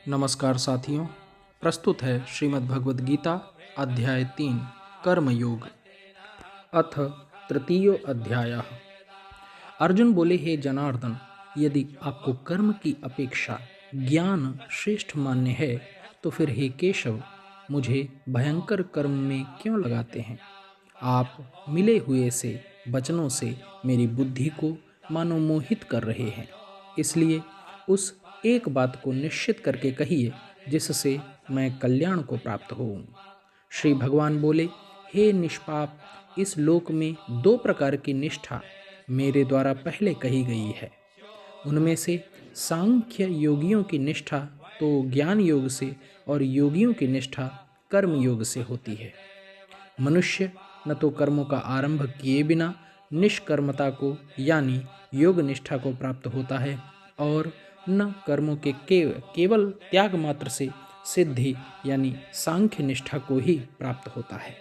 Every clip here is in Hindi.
नमस्कार साथियों, प्रस्तुत है श्रीमद् भगवद गीता अध्याय 3 कर्मयोग। अथ तृतीयो अध्यायः। अर्जुन बोले, हे जनार्दन, यदि आपको कर्म की अपेक्षा ज्ञान श्रेष्ठ मान्य है तो फिर हे केशव, मुझे भयंकर कर्म में क्यों लगाते हैं। आप मिले हुए से वचनों से मेरी बुद्धि को मानो मोहित कर रहे हैं। इसलिए उस एक बात को निश्चित करके कहिए जिससे मैं कल्याण को प्राप्त होऊं। श्री भगवान बोले, हे निष्पाप, इस लोक में दो प्रकार की निष्ठा मेरे द्वारा पहले कही गई है। उनमें से सांख्य योगियों की निष्ठा तो ज्ञान योग से और योगियों की निष्ठा कर्म योग से होती है। मनुष्य न तो कर्मों का आरंभ किए बिना निष्कर्मता को यानी योग निष्ठा को प्राप्त होता है और न कर्मों के केवल त्याग मात्र से सिद्धि यानी सांख्य निष्ठा को ही प्राप्त होता है।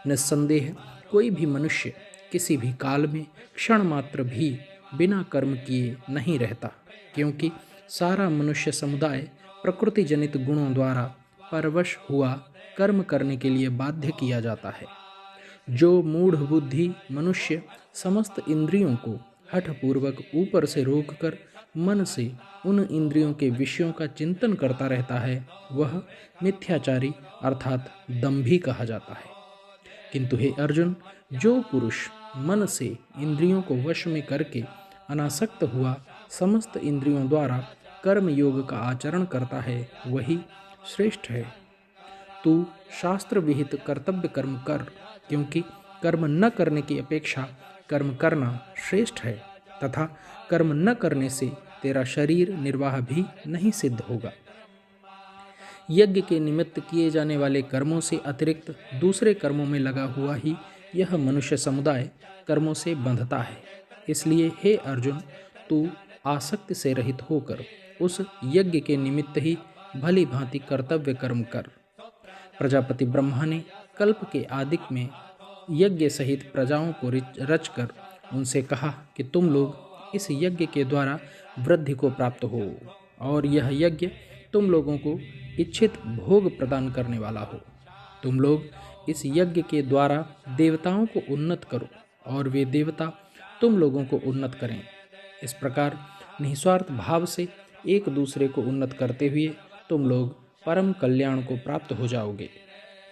निस्संदेह कोई भी मनुष्य किसी भी काल में क्षण मात्र भी बिना कर्म किए नहीं रहता, क्योंकि सारा मनुष्य समुदाय प्रकृति जनित गुणों द्वारा परवश हुआ कर्म करने के लिए बाध्य किया जाता है। जो मूढ़ बुद्धि मनुष्य समस्त इंद्रियों को हठपूर्वक ऊपर से रोककर मन से उन इंद्रियों के विषयों का चिंतन करता रहता है, वह मिथ्याचारी अर्थात दंभी कहा जाता है। किंतु हे अर्जुन, जो पुरुष मन से इंद्रियों को वश में करके अनासक्त हुआ समस्त इंद्रियों द्वारा कर्म योग का आचरण करता है, वही श्रेष्ठ है। तू शास्त्र विहित कर्तव्य कर्म कर, क्योंकि कर्म न करने की अपेक्षा कर्म करना श्रेष्ठ है तथा कर्म न करने से तेरा शरीर निर्वाह भी नहीं सिद्ध होगा। यज्ञ के निमित्त किए जाने वाले कर्मों से अतिरिक्त दूसरे कर्मों में लगा हुआ ही यह मनुष्य समुदाय कर्मों से बंधता है। इसलिए हे अर्जुन, तू आसक्ति से रहित होकर उस यज्ञ के निमित्त ही भली भांति कर्तव्य कर्म कर। प्रजापति ब्रह्मा ने कल्प के आदिक में यज्ञ सहित प्रजाओं को रचकर उनसे कहा कि तुम लोग इस यज्ञ के द्वारा वृद्धि को प्राप्त हो और यह यज्ञ तुम लोगों को इच्छित भोग प्रदान करने वाला हो। तुम लोग इस यज्ञ के द्वारा देवताओं को उन्नत करो और वे देवता तुम लोगों को उन्नत करें। इस प्रकार निस्वार्थ भाव से एक दूसरे को उन्नत करते हुए तुम लोग परम कल्याण को प्राप्त हो जाओगे।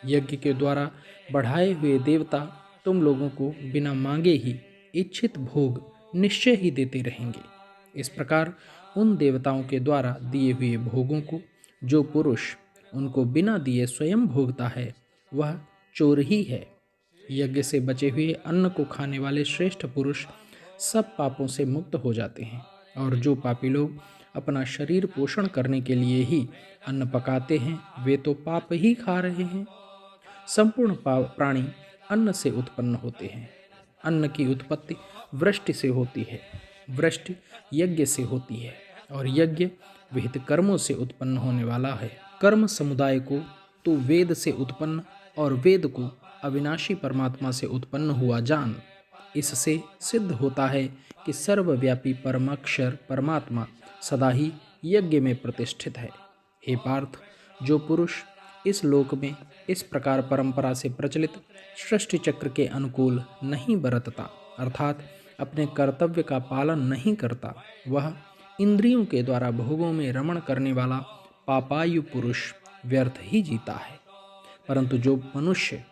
यज्ञ के द्वारा बढ़ाए हुए देवता तुम लोगों को बिना मांगे ही इच्छित भोग निश्चय ही देते रहेंगे। इस प्रकार उन देवताओं के द्वारा दिए हुए भोगों को जो पुरुष उनको बिना दिए स्वयं भोगता है, वह चोर ही है। यज्ञ से बचे हुए अन्न को खाने वाले श्रेष्ठ पुरुष सब पापों से मुक्त हो जाते हैं, और जो पापी लोग अपना शरीर पोषण करने के लिए ही अन्न पकाते हैं, वे तो पाप ही खा रहे हैं। संपूर्ण प्राणी अन्न से उत्पन्न होते हैं। अन्न की उत्पत्ति वृष्टि से होती है, वृष्टि यज्ञ से होती है और यज्ञ विहित कर्मों से उत्पन्न होने वाला है। कर्म समुदाय को तू वेद से उत्पन्न और वेद को अविनाशी परमात्मा से उत्पन्न हुआ जान। इससे सिद्ध होता है कि सर्वव्यापी परमाक्षर परमात्मा सदा ही यज्ञ में प्रतिष्ठित है। हे पार्थ, जो पुरुष इस लोक में इस प्रकार परंपरा से प्रचलित सृष्टि चक्र के अनुकूल नहीं बरतता अर्थात अपने कर्तव्य का पालन नहीं करता, वह इंद्रियों के द्वारा भोगों में रमण करने वाला पापायु पुरुष व्यर्थ ही जीता है। परंतु जो मनुष्य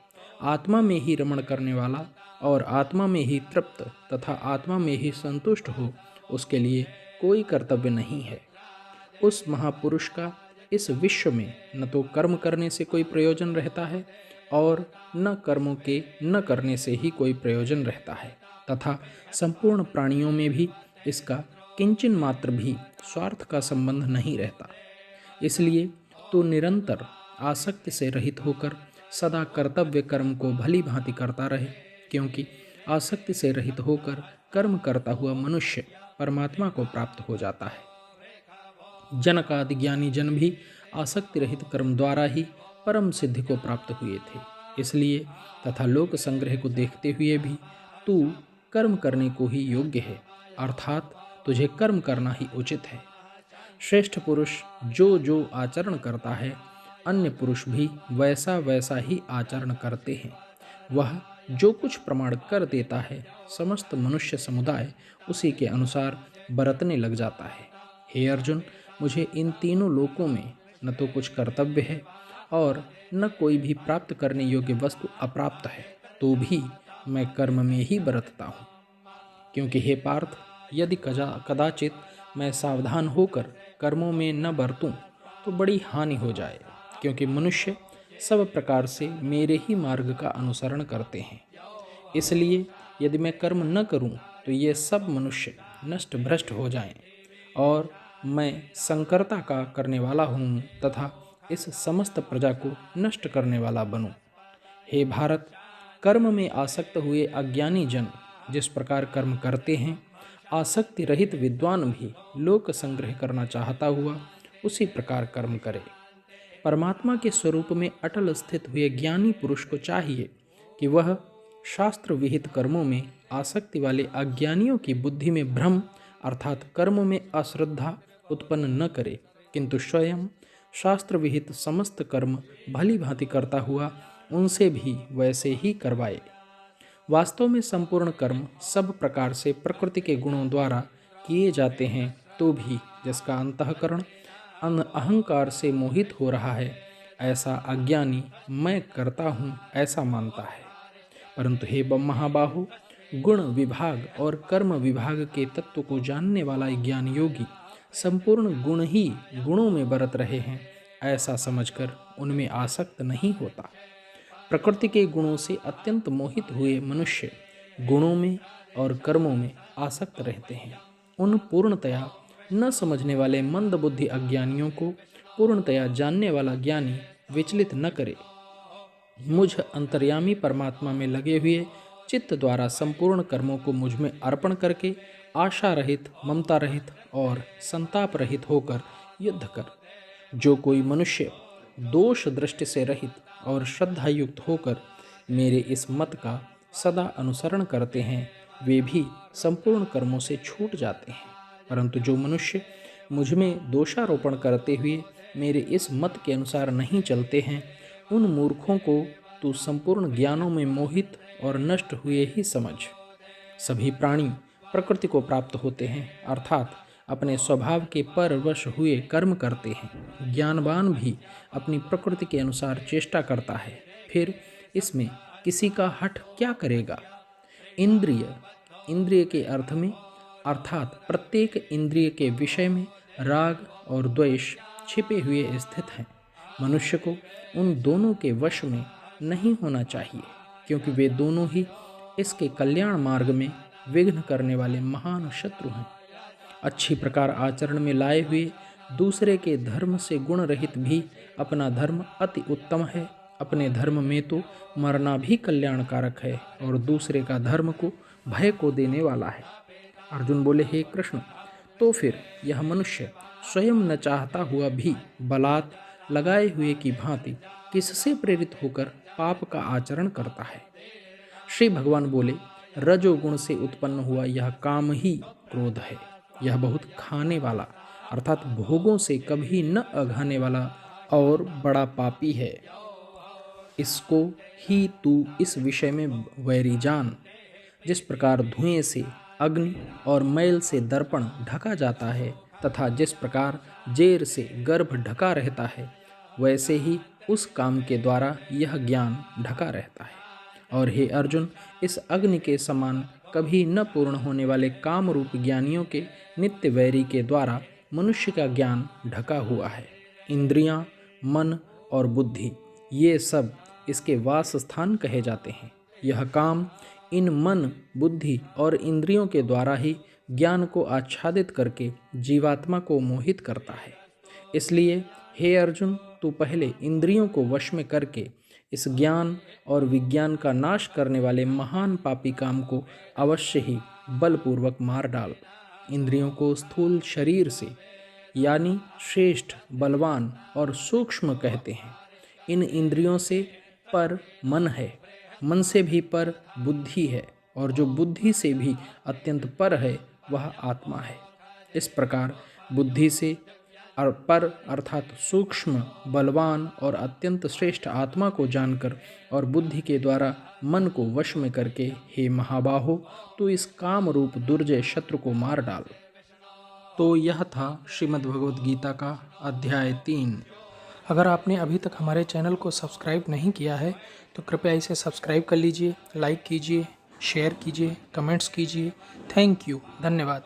आत्मा में ही रमण करने वाला और आत्मा में ही तृप्त तथा आत्मा में ही संतुष्ट हो, उसके लिए कोई कर्तव्य नहीं है। उस महापुरुष का इस विश्व में न तो कर्म करने से कोई प्रयोजन रहता है और न कर्मों के न करने से ही कोई प्रयोजन रहता है, तथा संपूर्ण प्राणियों में भी इसका किंचन मात्र भी स्वार्थ का संबंध नहीं रहता। इसलिए तो निरंतर आसक्ति से रहित होकर सदा कर्तव्य कर्म को भली भांति करता रहे, क्योंकि आसक्ति से रहित होकर कर्म करता हुआ मनुष्य परमात्मा को प्राप्त हो जाता है। जनक आदि ज्ञानी जन भी आसक्ति रहित कर्म द्वारा ही परम सिद्धि को प्राप्त हुए थे। इसलिए तथा लोक संग्रह को देखते हुए भी तू कर्म करने को ही योग्य है, अर्थात तुझे कर्म करना ही उचित है। श्रेष्ठ पुरुष जो जो आचरण करता है, अन्य पुरुष भी वैसा वैसा ही आचरण करते हैं। वह जो कुछ प्रमाण कर देता है, समस्त मनुष्य समुदाय उसी के अनुसार बरतने लग जाता है। हे अर्जुन, मुझे इन तीनों लोकों में न तो कुछ कर्तव्य है और न कोई भी प्राप्त करने योग्य वस्तु अप्राप्त है, तो भी मैं कर्म में ही बरतता हूँ। क्योंकि हे पार्थ, यदि कदाचित मैं सावधान होकर कर्मों में न बरतूं तो बड़ी हानि हो जाए, क्योंकि मनुष्य सब प्रकार से मेरे ही मार्ग का अनुसरण करते हैं। इसलिए यदि मैं कर्म न करूं तो ये सब मनुष्य नष्ट भ्रष्ट हो जाएं और मैं संकरता का करने वाला हूँ तथा इस समस्त प्रजा को नष्ट करने वाला बनूं। हे भारत, कर्म में आसक्त हुए अज्ञानी जन जिस प्रकार कर्म करते हैं, आसक्ति रहित विद्वान भी लोक संग्रह करना चाहता हुआ उसी प्रकार कर्म करे। परमात्मा के स्वरूप में अटल स्थित हुए ज्ञानी पुरुष को चाहिए कि वह शास्त्र विहित कर्मों में आसक्ति वाले अज्ञानियों की बुद्धि में भ्रम अर्थात कर्म में अश्रद्धा उत्पन्न न करे, किंतु स्वयं शास्त्र विहित समस्त कर्म भली भांति करता हुआ उनसे भी वैसे ही करवाए। वास्तव में संपूर्ण कर्म सब प्रकार से प्रकृति के गुणों द्वारा किए जाते हैं, तो भी जिसका अंतःकरण अहंकार से मोहित हो रहा है, ऐसा अज्ञानी मैं करता हूँ ऐसा मानता है। परंतु हे महाबाहो, गुण विभाग और कर्म विभाग के तत्व को जानने वाला ज्ञान योगी संपूर्ण गुण ही गुणों में बरत रहे हैं ऐसा समझकर उनमें आसक्त नहीं होता। प्रकृति के गुणों से अत्यंत मोहित हुए मनुष्य गुणों में और कर्मों में आसक्त रहते हैं। उन पूर्णतया न समझने वाले मंद बुद्धि अज्ञानियों को पूर्णतया जानने वाला ज्ञानी विचलित न करे। मुझ अंतर्यामी परमात्मा में लगे हुए चित्त द्वारा संपूर्ण कर्मों को मुझ में अर्पण करके आशा रहित, ममता रहित और संताप रहित होकर युद्ध कर। जो कोई मनुष्य दोष दृष्टि से रहित और श्रद्धा युक्त होकर मेरे इस मत का सदा अनुसरण करते हैं, वे भी संपूर्ण कर्मों से छूट जाते हैं। परंतु जो मनुष्य मुझ में दोषारोपण करते हुए मेरे इस मत के अनुसार नहीं चलते हैं, उन मूर्खों को तू संपूर्ण ज्ञानों में मोहित और नष्ट हुए ही समझ। सभी प्राणी प्रकृति को प्राप्त होते हैं, अर्थात अपने स्वभाव के परवश हुए कर्म करते हैं। ज्ञानवान भी अपनी प्रकृति के अनुसार चेष्टा करता है, फिर इसमें किसी का हठ क्या करेगा। इंद्रिय के अर्थ में अर्थात प्रत्येक इंद्रिय के विषय में राग और द्वेष छिपे हुए स्थित हैं। मनुष्य को उन दोनों के वश में नहीं होना चाहिए, क्योंकि वे दोनों ही इसके कल्याण मार्ग में विघ्न करने वाले महान शत्रु हैं। अच्छी प्रकार आचरण में लाए हुए दूसरे के धर्म से गुण रहित भी अपना धर्म अति उत्तम है। अपने धर्म में तो मरना भी कल्याणकारक है और दूसरे का धर्म को भय को देने वाला है। अर्जुन बोले, हे कृष्ण, तो फिर यह मनुष्य स्वयं न चाहता हुआ भी बलात् लगाए हुए की भांति किससे प्रेरित होकर पाप का आचरण करता है। श्री भगवान बोले, रजोगुण से उत्पन्न हुआ यह काम ही क्रोध है। यह बहुत खाने वाला अर्थात भोगों से कभी न अघाने वाला और बड़ा पापी है। इसको ही तू इस विषय में वैरी जान। जिस प्रकार धुएं से अग्नि और मैल से दर्पण ढका जाता है तथा जिस प्रकार जेर से गर्भ ढका रहता है, वैसे ही उस काम के द्वारा यह ज्ञान ढका रहता है। और हे अर्जुन, इस अग्नि के समान कभी न पूर्ण होने वाले काम रूप ज्ञानियों के नित्य वैरी के द्वारा मनुष्य का ज्ञान ढका हुआ है। इंद्रियां, मन और बुद्धि ये सब इसके वास स्थान कहे जाते हैं। यह काम इन मन, बुद्धि और इंद्रियों के द्वारा ही ज्ञान को आच्छादित करके जीवात्मा को मोहित करता है। इसलिए हे अर्जुन, तू पहले इंद्रियों को वश में करके इस ज्ञान और विज्ञान का नाश करने वाले महान पापी काम को अवश्य ही बलपूर्वक मार डाल। इंद्रियों को स्थूल शरीर से यानी श्रेष्ठ, बलवान और सूक्ष्म कहते हैं। इन इंद्रियों से पर मन है, मन से भी पर बुद्धि है, और जो बुद्धि से भी अत्यंत पर है वह आत्मा है। इस प्रकार बुद्धि से और पर अर्थात सूक्ष्म, बलवान और अत्यंत श्रेष्ठ आत्मा को जानकर और बुद्धि के द्वारा मन को वश में करके, हे महाबाहो, तू इस काम रूप दुर्जय शत्रु को मार डाल। तो यह था श्रीमद् भगवद गीता का अध्याय 3। अगर आपने अभी तक हमारे चैनल को सब्सक्राइब नहीं किया है तो कृपया इसे सब्सक्राइब कर लीजिए, लाइक कीजिए, शेयर कीजिए, कमेंट्स कीजिए। थैंक यू, धन्यवाद।